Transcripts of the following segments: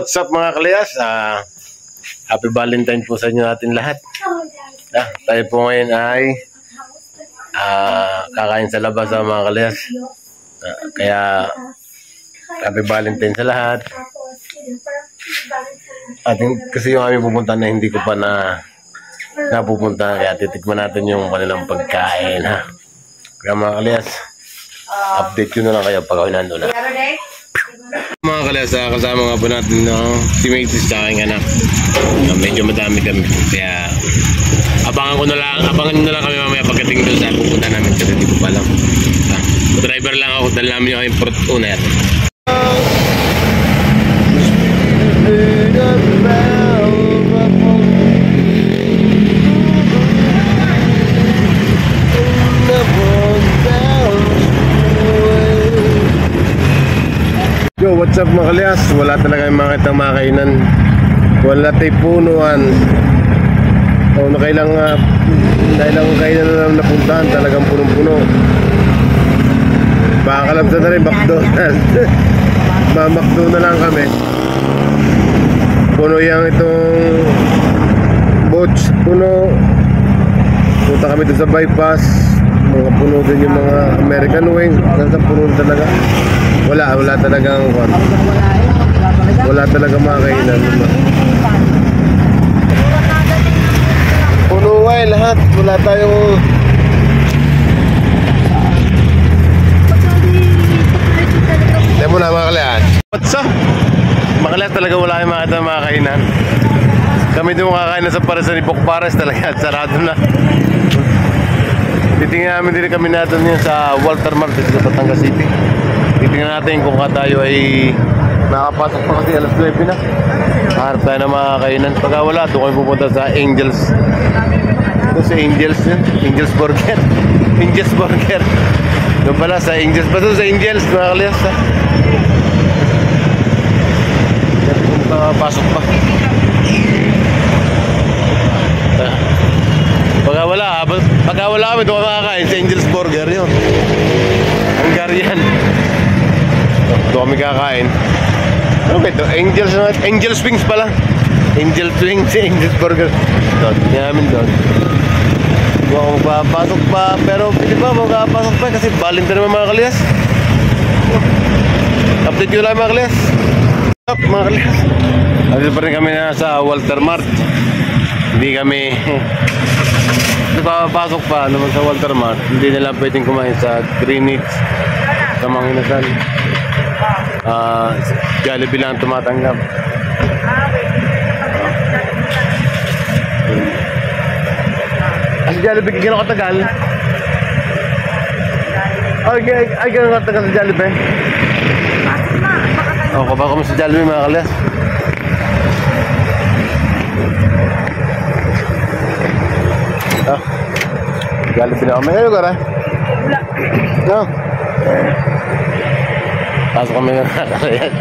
What's up mga kalayas? Happy Valentine po sa inyo natin lahat. Tayo po ngayon ay kakain sa labas mga kalayas. Kaya Happy Valentine sa lahat. Kasi yung aming pupunta na hindi ko pa napupunta, kaya titikman natin yung kanilang pagkain ha. Kaya mga kalayas, update ko na lang kayo pag ako nandun na. Mga kalayas, kasama nga po natin si Macy's sa aking anak. Medyo madami kami, kaya abangan nyo na lang kami mamaya pagdating doon sa pupunta namin kasi hindi ko pa alam. Driver lang ako, dala namin yung aking port owner. Yo, what's up mga kalayas? Wala talaga yung mga kitang makainan. Wala tayo punuan. Nakailang kainan na lang napuntahan. Talagang punong-puno. Bakakalabsan na rin McDonald's. Mamakdo na lang kami. Puno yung itong boats. Puno. Punta kami doon sa bypass. Mga puno din yung mga American wings. Nasa puno talaga. Wala talagang mga kainan. Puno ay lahat. Wala tayong Hindi mo na mga kalayas. What's up? Mga kalayas talaga wala yung mga kainan. Kami din makakain sa Pares ni Bokpares talaga. Sarado na. Titingnan namin din kami natin yun sa Walter Mart sa Batangas City. Titingnan natin kung tayo ay nakapasok pa kasi alas 9 na. Harap tayo na mga kainan. Pagka wala, doon kami pupunta sa Angels. Ito sa Angels yun. Angels Burger. Angels Burger. Doon pala sa Angels. Basta sa Angels mga kalayas ha. Dati kung nakapasok pa. Pagka wala kami, doon makakain sa Angels Burger yun. Hungarian. Doon kami kakain. Okay, ito, Angels Wings pala. Angels Wings, Angels Burger. Doon, namin doon. Huwag magpapasok pa, pero pili pa, magpapasok pa kasi Valentine naman mga kalayas. Update ko lang mga kalayas. Up mga kalayas. Dito pa rin kami na sa Walter Mart. Hindi kami napapasok pa naman sa Walter Mart. Hindi nila pwedeng kumain sa Greenwich, sa mga inasal. Jollibee lang tumatanggap. Ang Jollibee, gano'n katagal? Ay, gano'n katagal sa Jollibee? Kapag kami sa Jollibee mga kalayas. Jollibee na kami. Ngayon ka rin? Wala. No? Pasok kami nga kalayas.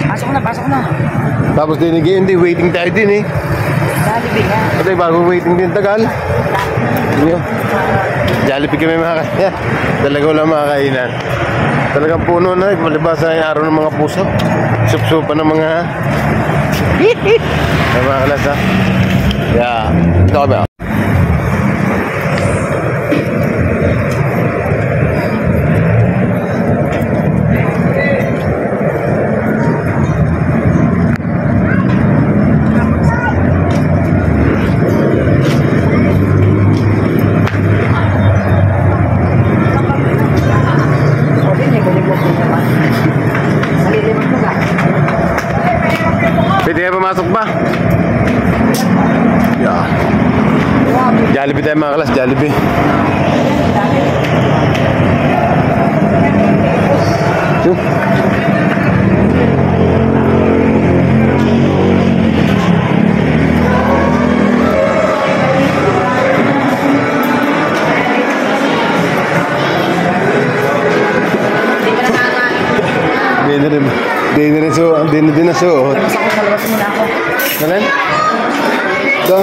Pasok na. Tapos hindi, waiting tayo din eh. Jollibee nga. Ito bago waiting din, tagal. Jollibee kami mga kalayas. Talaga wala mga kainan. Talagang puno na, malibasa yung araw ng mga puso. Sup-supa ng mga mga kalayas ha. Yeah, ito kami ha. Pwede kayo pumasok ba? Yeah. Jollibee tayo mga kalas, Jollibee. Hindi na din nasuot. Palabas muna ako. Nalan? Ito?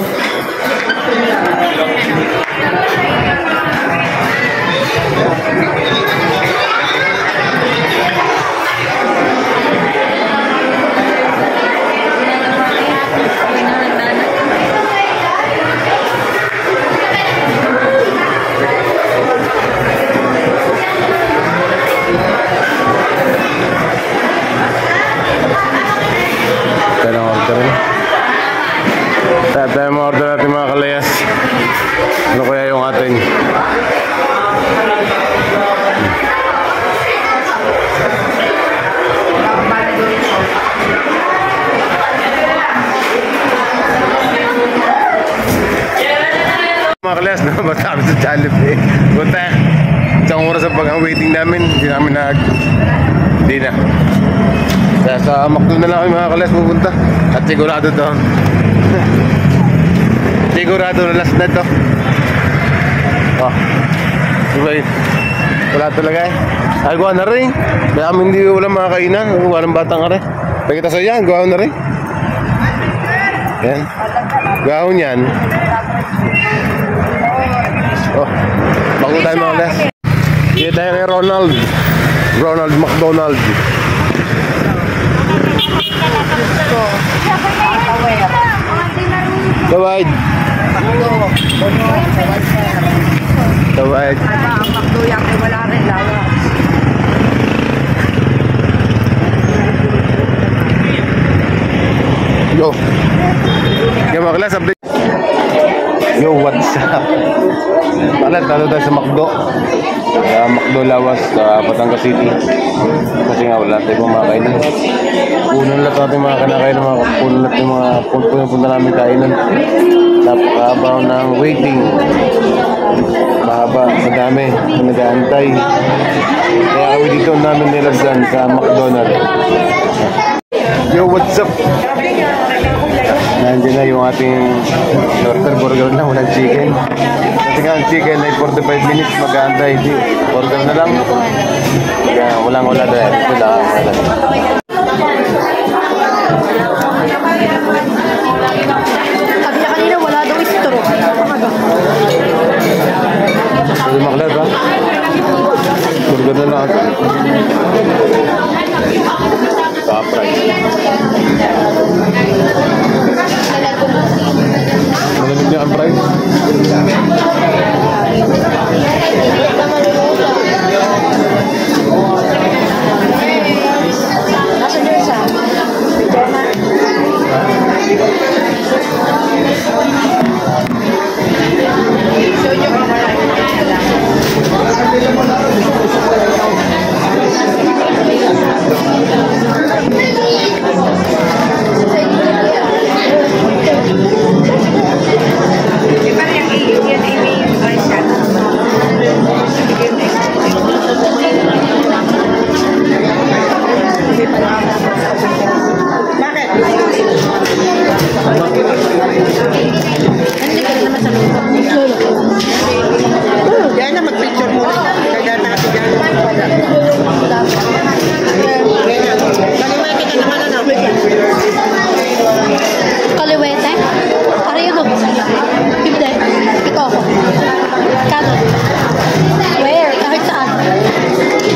Kaya tayo mga order natin mga kalayas. Ano kaya yung ating mga kalayas na basta kami sa Jollibee. Punta isang oras sa pag-waiting namin. Hindi namin hindi na. Kaya sa McDo na lang kami mga kalayas pupunta. At sigurado to. Sigurado na last na to. Oh. Diba yun? Wala talaga eh. Ay, gawa na rin. Kaya kami hindi wala mga kainan. Walang batang ka rin. Pagkita sa yan, gawa na rin. Yan. Gawin yan. Oh. Bago tayo mga kalayas. Kita tayo kay Ronald. Ronald McDonald. Tawad. Tawad. Ang magduyak ay wala rin lawa. Yo. Kaya mga kalas, update. Yo, what's up? Palat, talo tayo sa McDo. McDo Lawas sa Batangas City. Kasi nga wala tayo kumakain. Puno lahat natin mga kanakain. Puno lahat yung mga punta namin kainan. Napakahaba ng waiting. Mahaba, madami. Nag-aantay. Kaya kami dito namin nilagyan sa McDonald's. Yo, what's up? Nandiyan na yung ating order burger na, walang chicken. Kasi nga ang chicken ay 45 minutes mag-aantay. Burger na lang. Kaya wala dahil. Wala. Sabi niya kanina wala daw istro. Pwede maklat ha? Burger na lang. Ka-price. Malamig niya ang price. Kaliwete? Para yun ako. Hindi. Ito ako. Kano? Where? Kahit saan?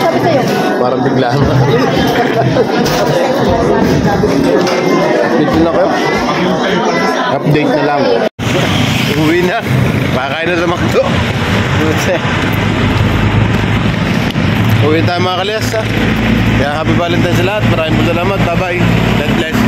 Sabi sa'yo. Parang biglaan na. Dito na kayo. Update na lang. Uwi na. Pakain na sa McDo. Uwi tayo mga kalyas ha. Kaya happy Valentine's sa lahat. Maraming salamat. Bye bye. God bless.